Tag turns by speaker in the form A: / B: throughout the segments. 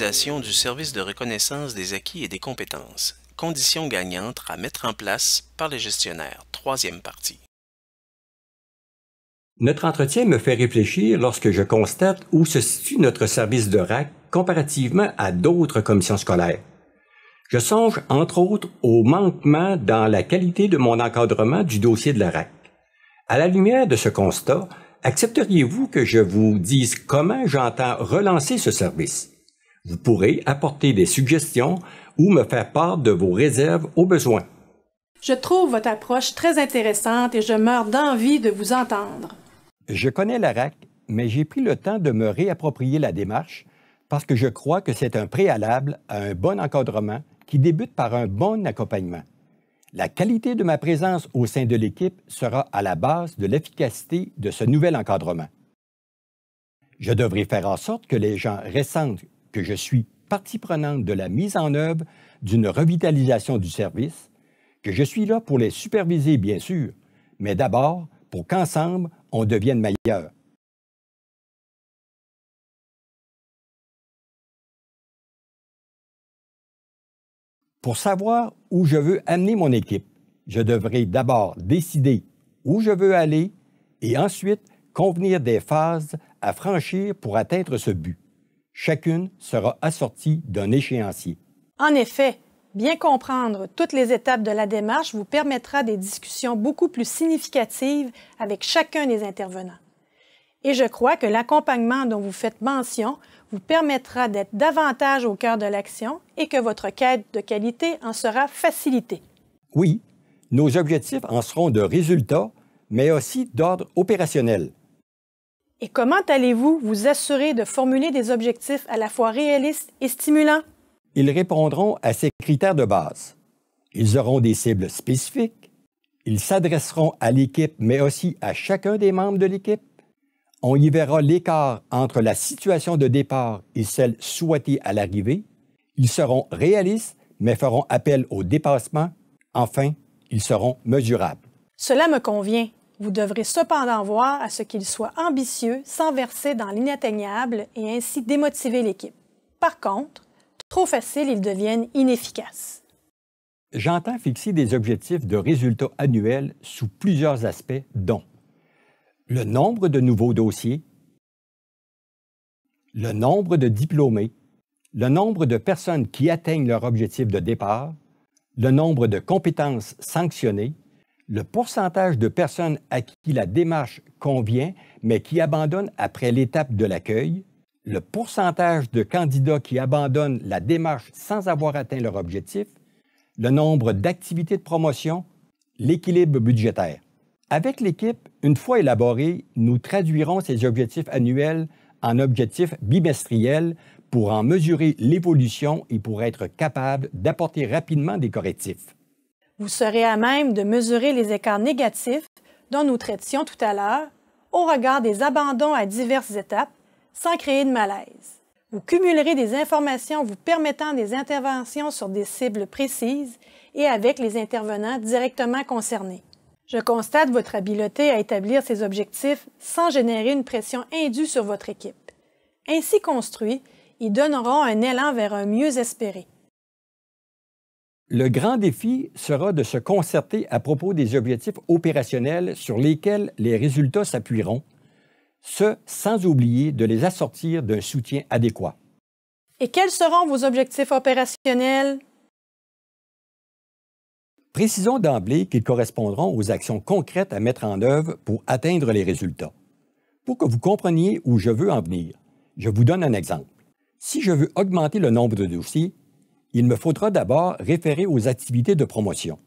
A: l'utilisation du service de reconnaissance des acquis et des compétences. Conditions gagnantes à mettre en place par les gestionnaires. Troisième partie.
B: Notre entretien me fait réfléchir lorsque je constate où se situe notre service de RAC comparativement à d'autres commissions scolaires. Je songe, entre autres, au manquement dans la qualité de mon encadrement du dossier de la RAC. À la lumière de ce constat, accepteriez-vous que je vous dise comment j'entends relancer ce service? Vous pourrez apporter des suggestions ou me faire part de vos réserves au besoin.
C: Je trouve votre approche très intéressante et je meurs d'envie de vous entendre.
B: Je connais la RAC, mais j'ai pris le temps de me réapproprier la démarche parce que je crois que c'est un préalable à un bon encadrement qui débute par un bon accompagnement. La qualité de ma présence au sein de l'équipe sera à la base de l'efficacité de ce nouvel encadrement. Je devrais faire en sorte que les gens ressentent que je suis partie prenante de la mise en œuvre d'une revitalisation du service, que je suis là pour les superviser, bien sûr, mais d'abord pour qu'ensemble, on devienne meilleur. Pour savoir où je veux amener mon équipe, je devrais d'abord décider où je veux aller et ensuite convenir des phases à franchir pour atteindre ce but. Chacune sera assortie d'un échéancier.
C: En effet, bien comprendre toutes les étapes de la démarche vous permettra des discussions beaucoup plus significatives avec chacun des intervenants. Et je crois que l'accompagnement dont vous faites mention vous permettra d'être davantage au cœur de l'action et que votre quête de qualité en sera facilitée.
B: Oui, nos objectifs en seront de résultats, mais aussi d'ordre opérationnel.
C: Et comment allez-vous vous assurer de formuler des objectifs à la fois réalistes et stimulants?
B: Ils répondront à ces critères de base. Ils auront des cibles spécifiques. Ils s'adresseront à l'équipe, mais aussi à chacun des membres de l'équipe. On y verra l'écart entre la situation de départ et celle souhaitée à l'arrivée. Ils seront réalistes, mais feront appel au dépassement. Enfin, ils seront mesurables.
C: Cela me convient. Vous devrez cependant voir à ce qu'ils soient ambitieux sans verser dans l'inatteignable et ainsi démotiver l'équipe. Par contre, trop faciles, ils deviennent inefficaces.
B: J'entends fixer des objectifs de résultats annuels sous plusieurs aspects, dont le nombre de nouveaux dossiers, le nombre de diplômés, le nombre de personnes qui atteignent leur objectif de départ, le nombre de compétences sanctionnées, le pourcentage de personnes à qui la démarche convient, mais qui abandonnent après l'étape de l'accueil, le pourcentage de candidats qui abandonnent la démarche sans avoir atteint leur objectif, le nombre d'activités de promotion, l'équilibre budgétaire. Avec l'équipe, une fois élaborés, nous traduirons ces objectifs annuels en objectifs bimestriels pour en mesurer l'évolution et pour être capable d'apporter rapidement des correctifs.
C: Vous serez à même de mesurer les écarts négatifs dont nous traitions tout à l'heure au regard des abandons à diverses étapes sans créer de malaise. Vous cumulerez des informations vous permettant des interventions sur des cibles précises et avec les intervenants directement concernés. Je constate votre habileté à établir ces objectifs sans générer une pression indue sur votre équipe. Ainsi construits, ils donneront un élan vers un mieux espéré.
B: Le grand défi sera de se concerter à propos des objectifs opérationnels sur lesquels les résultats s'appuieront, ce sans oublier de les assortir d'un soutien adéquat.
C: Et quels seront vos objectifs opérationnels?
B: Précisons d'emblée qu'ils correspondront aux actions concrètes à mettre en œuvre pour atteindre les résultats. Pour que vous compreniez où je veux en venir, je vous donne un exemple. Si je veux augmenter le nombre de dossiers, il me faudra d'abord référer aux activités de promotion.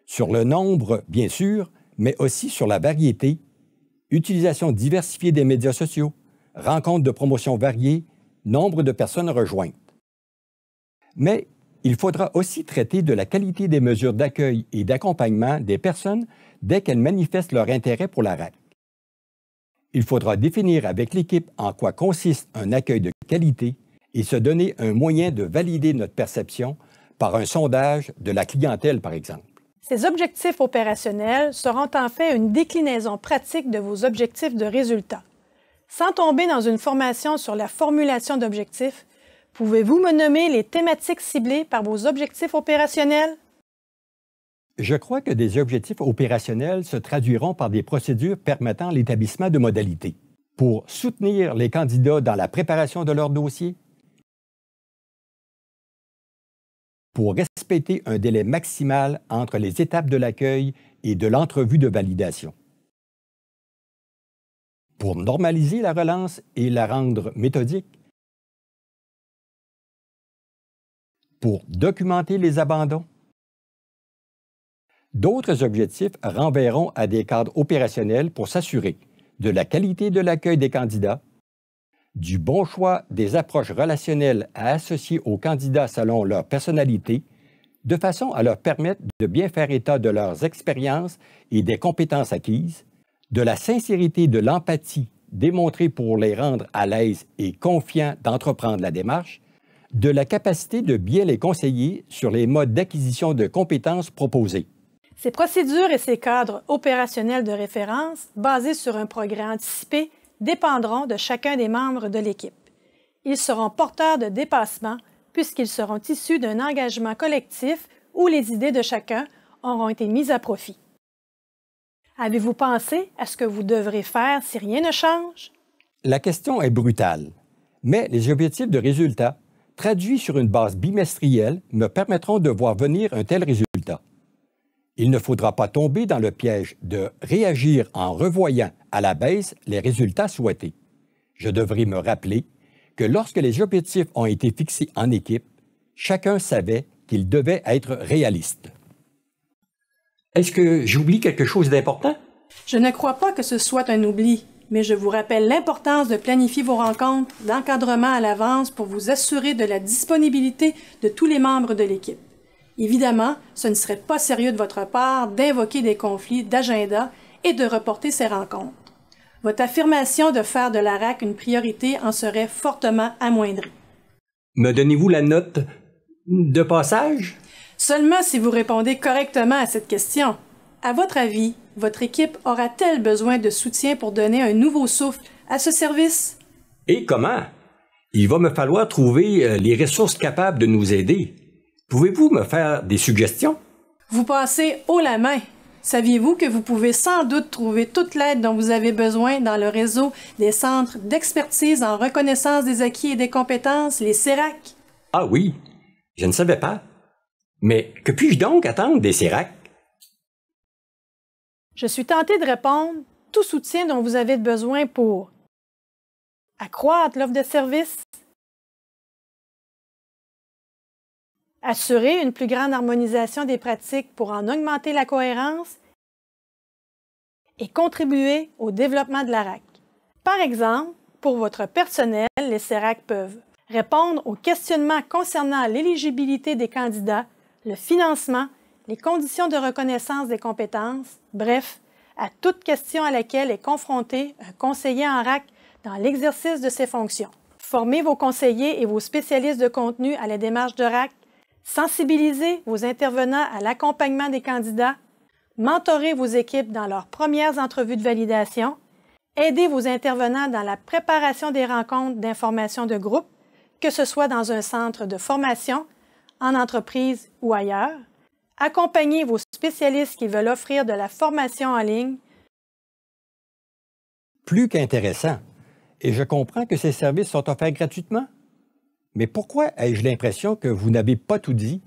B: Sur le nombre, bien sûr, mais aussi sur la variété, utilisation diversifiée des médias sociaux, rencontres de promotion variées, nombre de personnes rejointes. Mais il faudra aussi traiter de la qualité des mesures d'accueil et d'accompagnement des personnes dès qu'elles manifestent leur intérêt pour la RAC. Il faudra définir avec l'équipe en quoi consiste un accueil de qualité et se donner un moyen de valider notre perception par un sondage de la clientèle, par exemple.
C: Ces objectifs opérationnels seront en fait une déclinaison pratique de vos objectifs de résultats. Sans tomber dans une formation sur la formulation d'objectifs, pouvez-vous me nommer les thématiques ciblées par vos objectifs opérationnels?
B: Je crois que des objectifs opérationnels se traduiront par des procédures permettant l'établissement de modalités pour soutenir les candidats dans la préparation de leur dossier, pour respecter un délai maximal entre les étapes de l'accueil et de l'entrevue de validation, pour normaliser la relance et la rendre méthodique, pour documenter les abandons. D'autres objectifs renverront à des cadres opérationnels pour s'assurer de la qualité de l'accueil des candidats, du bon choix des approches relationnelles à associer aux candidats selon leur personnalité, de façon à leur permettre de bien faire état de leurs expériences et des compétences acquises, de la sincérité de l'empathie démontrée pour les rendre à l'aise et confiants d'entreprendre la démarche, de la capacité de bien les conseiller sur les modes d'acquisition de compétences proposés.
C: Ces procédures et ces cadres opérationnels de référence, basés sur un progrès anticipé, dépendront de chacun des membres de l'équipe. Ils seront porteurs de dépassement puisqu'ils seront issus d'un engagement collectif où les idées de chacun auront été mises à profit. Avez-vous pensé à ce que vous devrez faire si rien ne change?
B: La question est brutale, mais les objectifs de résultat, traduits sur une base bimestrielle, me permettront de voir venir un tel résultat. Il ne faudra pas tomber dans le piège de réagir en revoyant à la baisse les résultats souhaités. Je devrais me rappeler que lorsque les objectifs ont été fixés en équipe, chacun savait qu'il devait être réaliste. Est-ce que j'oublie quelque chose d'important?
C: Je ne crois pas que ce soit un oubli, mais je vous rappelle l'importance de planifier vos rencontres d'encadrement à l'avance pour vous assurer de la disponibilité de tous les membres de l'équipe. Évidemment, ce ne serait pas sérieux de votre part d'invoquer des conflits d'agenda et de reporter ces rencontres. Votre affirmation de faire de la RAC une priorité en serait fortement amoindrie.
B: Me donnez-vous la note de passage?
C: Seulement si vous répondez correctement à cette question. À votre avis, votre équipe aura-t-elle besoin de soutien pour donner un nouveau souffle à ce service?
B: Et comment? Il va me falloir trouver les ressources capables de nous aider. Pouvez-vous me faire des suggestions?
C: Vous passez haut la main. Saviez-vous que vous pouvez sans doute trouver toute l'aide dont vous avez besoin dans le réseau des centres d'expertise en reconnaissance des acquis et des compétences, les CERAC?
B: Ah oui, je ne savais pas. Mais que puis-je donc attendre des CERAC?
C: Je suis tentée de répondre tout soutien dont vous avez besoin pour accroître l'offre de services, assurer une plus grande harmonisation des pratiques pour en augmenter la cohérence et contribuer au développement de la RAC. Par exemple, pour votre personnel, les CERAC peuvent répondre aux questionnements concernant l'éligibilité des candidats, le financement, les conditions de reconnaissance des compétences, bref, à toute question à laquelle est confronté un conseiller en RAC dans l'exercice de ses fonctions. Formez vos conseillers et vos spécialistes de contenu à la démarche de RAC, sensibilisez vos intervenants à l'accompagnement des candidats, mentorez vos équipes dans leurs premières entrevues de validation, aidez vos intervenants dans la préparation des rencontres d'information de groupe, que ce soit dans un centre de formation, en entreprise ou ailleurs, accompagnez vos spécialistes qui veulent offrir de la formation en ligne.
B: Plus qu'intéressant. Et je comprends que ces services sont offerts gratuitement. Mais pourquoi ai-je l'impression que vous n'avez pas tout dit?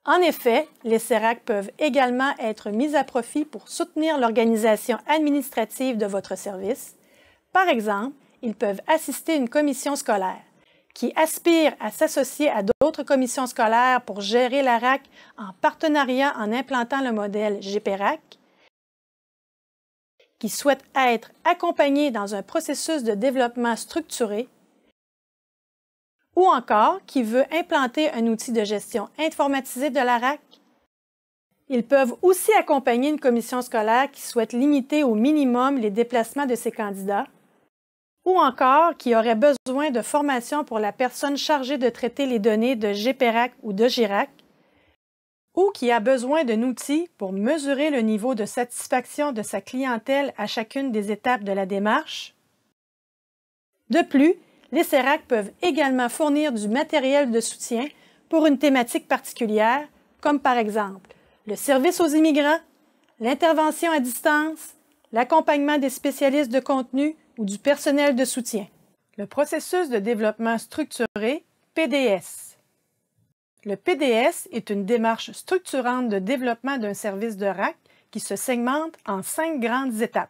C: En effet, les CERAC peuvent également être mis à profit pour soutenir l'organisation administrative de votre service. Par exemple, ils peuvent assister une commission scolaire qui aspire à s'associer à d'autres commissions scolaires pour gérer la RAC en partenariat en implantant le modèle GPRAC, qui souhaite être accompagné dans un processus de développement structuré, ou encore qui veut implanter un outil de gestion informatisé de la RAC. Ils peuvent aussi accompagner une commission scolaire qui souhaite limiter au minimum les déplacements de ses candidats, ou encore qui aurait besoin de formation pour la personne chargée de traiter les données de GPRAC ou de GIRAC, ou qui a besoin d'un outil pour mesurer le niveau de satisfaction de sa clientèle à chacune des étapes de la démarche, De plus, les CERAC peuvent également fournir du matériel de soutien pour une thématique particulière, comme par exemple le service aux immigrants, l'intervention à distance, l'accompagnement des spécialistes de contenu ou du personnel de soutien. Le processus de développement structuré, PDS. Le PDS est une démarche structurante de développement d'un service de RAC qui se segmente en 5 grandes étapes.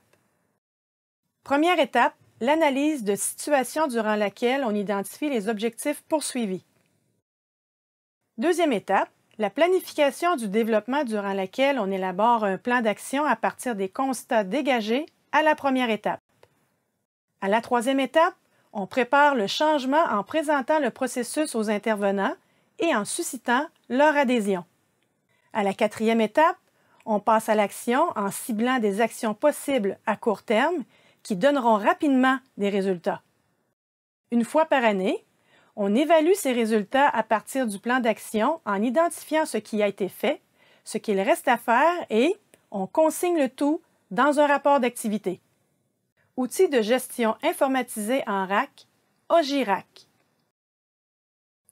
C: Première étape, l'analyse de situation durant laquelle on identifie les objectifs poursuivis. Deuxième étape, la planification du développement durant laquelle on élabore un plan d'action à partir des constats dégagés à la première étape. À la troisième étape, on prépare le changement en présentant le processus aux intervenants et en suscitant leur adhésion. À la quatrième étape, on passe à l'action en ciblant des actions possibles à court terme qui donneront rapidement des résultats. Une fois par année, on évalue ces résultats à partir du plan d'action en identifiant ce qui a été fait, ce qu'il reste à faire et on consigne le tout dans un rapport d'activité. Outil de gestion informatisé en RAC, OGIRAC.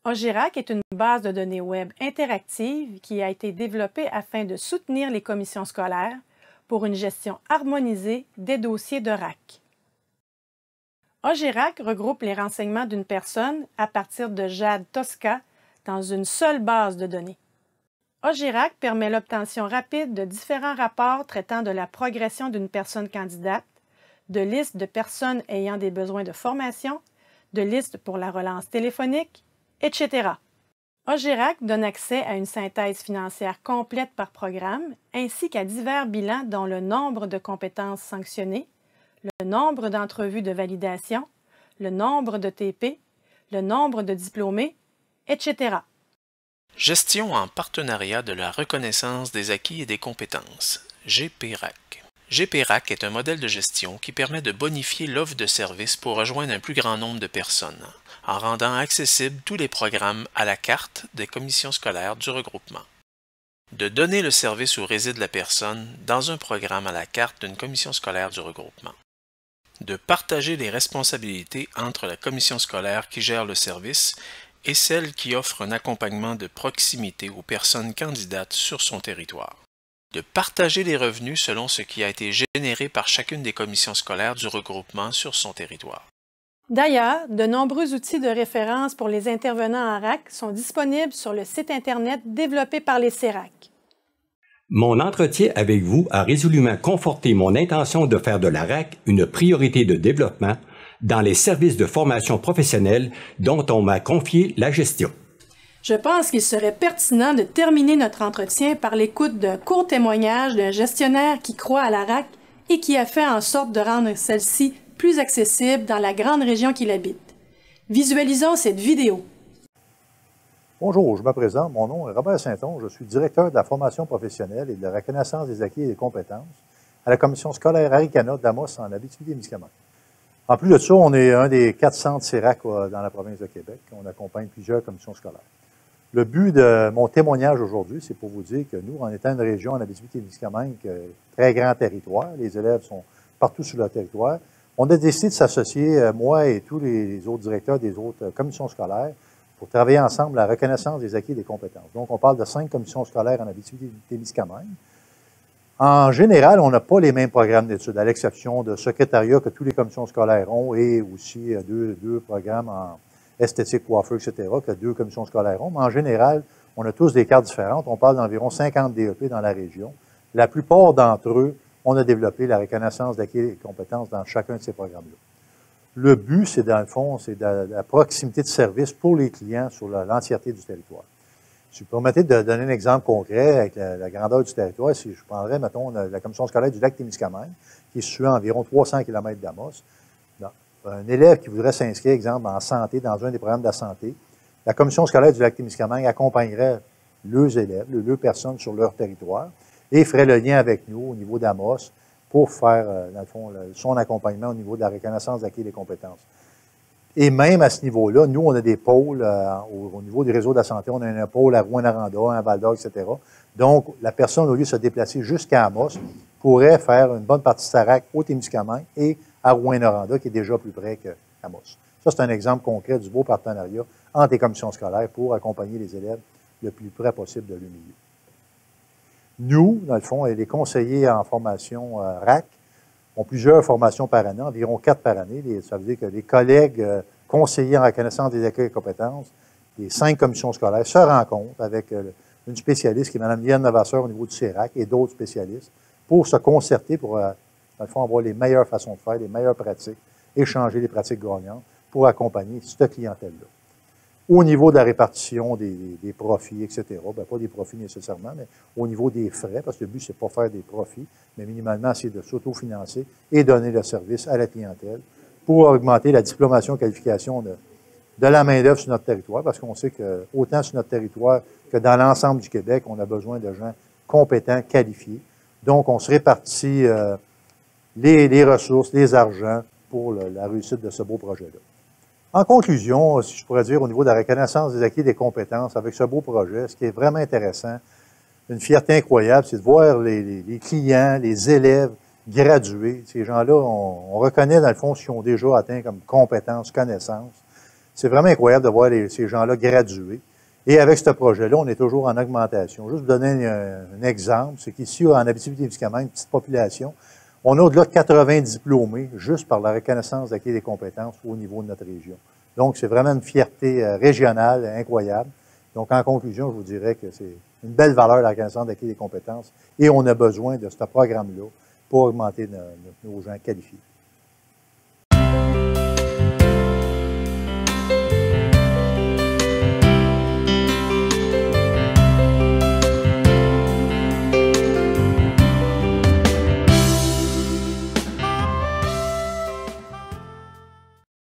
C: OGIRAC est une base de données web interactive qui a été développée afin de soutenir les commissions scolaires pour une gestion harmonisée des dossiers de RAC. OGIRAC regroupe les renseignements d'une personne à partir de JAD Tosca dans une seule base de données. OGIRAC permet l'obtention rapide de différents rapports traitant de la progression d'une personne candidate, de listes de personnes ayant des besoins de formation, de listes pour la relance téléphonique, etc. OGIRAC donne accès à une synthèse financière complète par programme ainsi qu'à divers bilans dont le nombre de compétences sanctionnées, le nombre d'entrevues de validation, le nombre de TP, le nombre de diplômés, etc.
A: Gestion en partenariat de la reconnaissance des acquis et des compétences, GPRAC. GPRAC est un modèle de gestion qui permet de bonifier l'offre de services pour rejoindre un plus grand nombre de personnes, en rendant accessibles tous les programmes à la carte des commissions scolaires du regroupement. De donner le service où réside la personne dans un programme à la carte d'une commission scolaire du regroupement. De partager les responsabilités entre la commission scolaire qui gère le service et celle qui offre un accompagnement de proximité aux personnes candidates sur son territoire. De partager les revenus selon ce qui a été généré par chacune des commissions scolaires du regroupement sur son territoire.
C: D'ailleurs, de nombreux outils de référence pour les intervenants en RAC sont disponibles sur le site Internet développé par les CERAC.
B: Mon entretien avec vous a résolument conforté mon intention de faire de la RAC une priorité de développement dans les services de formation professionnelle dont on m'a confié la gestion.
C: Je pense qu'il serait pertinent de terminer notre entretien par l'écoute d'un court témoignage d'un gestionnaire qui croit à la RAC et qui a fait en sorte de rendre celle-ci plus accessible dans la grande région qu'il habite. Visualisons cette vidéo.
D: Bonjour, je me présente. Mon nom est Robert Saint-Onge. Je suis directeur de la formation professionnelle et de la reconnaissance des acquis et des compétences à la commission scolaire Aricana d'Amos en Abitibi-Témiscamingue. En plus de ça, on est un des 4 centres CERAC dans la province de Québec. On accompagne plusieurs commissions scolaires. Le but de mon témoignage aujourd'hui, c'est pour vous dire que nous, en étant une région en Abitibi-Témiscamingue, très grand territoire, les élèves sont partout sur le territoire, on a décidé de s'associer, moi et tous les autres directeurs des autres commissions scolaires, pour travailler ensemble à la reconnaissance des acquis et des compétences. Donc, on parle de 5 commissions scolaires en Abitibi-Témiscamingue. En général, on n'a pas les mêmes programmes d'études, à l'exception de secrétariat que toutes les commissions scolaires ont et aussi deux programmes en esthétique, coiffeur, etc., que 2 commissions scolaires ont. Mais en général, on a tous des cartes différentes. On parle d'environ 50 DEP dans la région. La plupart d'entre eux, on a développé la reconnaissance d'acquis et compétences dans chacun de ces programmes-là. Le but, c'est dans le fond, c'est de la proximité de service pour les clients sur l'entièreté du territoire. Si vous permettez de donner un exemple concret avec la grandeur du territoire, si je prendrais, mettons, la commission scolaire du lac Témiscamingue, qui est située à environ 300 km d'Amos, un élève qui voudrait s'inscrire, exemple, en santé, dans un des programmes de la santé, la commission scolaire du lac Témiscamingue accompagnerait leurs élèves, leurs personnes sur leur territoire et ferait le lien avec nous au niveau d'Amos pour faire, dans le fond, son accompagnement au niveau de la reconnaissance d'acquis et des compétences. Et même à ce niveau-là, nous, on a des pôles au niveau du réseau de la santé. On a un pôle à Rouyn-Noranda, à Val-d'Or, etc. Donc, la personne, au lieu de se déplacer jusqu'à Amos, pourrait faire une bonne partie de sa RAC au Témiscamingue et à Rouyn-Noranda, qui est déjà plus près qu'à Amos. Ça, c'est un exemple concret du beau partenariat entre les commissions scolaires pour accompagner les élèves le plus près possible de leur milieu. Nous, dans le fond, les conseillers en formation RAC ont plusieurs formations par année, environ 4 par année. Ça veut dire que les collègues conseillers en reconnaissance des acquis et compétences, les 5 commissions scolaires se rencontrent avec une spécialiste qui est Mme Liane Navasseur au niveau du CERAC et d'autres spécialistes pour se concerter, pour, dans le fond, avoir les meilleures façons de faire, les meilleures pratiques, échanger les pratiques gagnantes pour accompagner cette clientèle-là. Au niveau de la répartition des profits, etc., bien, pas des profits nécessairement, mais au niveau des frais, parce que le but, c'est pas faire des profits, mais minimalement, c'est de s'autofinancer et donner le service à la clientèle pour augmenter la diplomation, qualification de la main-d'œuvre sur notre territoire, parce qu'on sait que, autant sur notre territoire que dans l'ensemble du Québec, on a besoin de gens compétents, qualifiés. Donc, on se répartit les ressources, les argents pour la réussite de ce beau projet-là. En conclusion, si je pourrais dire au niveau de la reconnaissance des acquis et des compétences, avec ce beau projet, ce qui est vraiment intéressant, une fierté incroyable, c'est de voir les clients, les élèves graduer. Ces gens-là, on reconnaît dans le fond ce qu'ils ont déjà atteint comme compétences, connaissances. C'est vraiment incroyable de voir ces gens-là graduer. Et avec ce projet-là, on est toujours en augmentation. Juste pour donner un exemple, c'est qu'ici, en Abitibi-Témiscamingue, une petite population, on a au-delà de 80 diplômés juste par la reconnaissance d'acquis et des compétences au niveau de notre région. Donc, c'est vraiment une fierté régionale incroyable. Donc, en conclusion, je vous dirais que c'est une belle valeur, la reconnaissance d'acquis et des compétences, et on a besoin de ce programme-là pour augmenter nos gens qualifiés.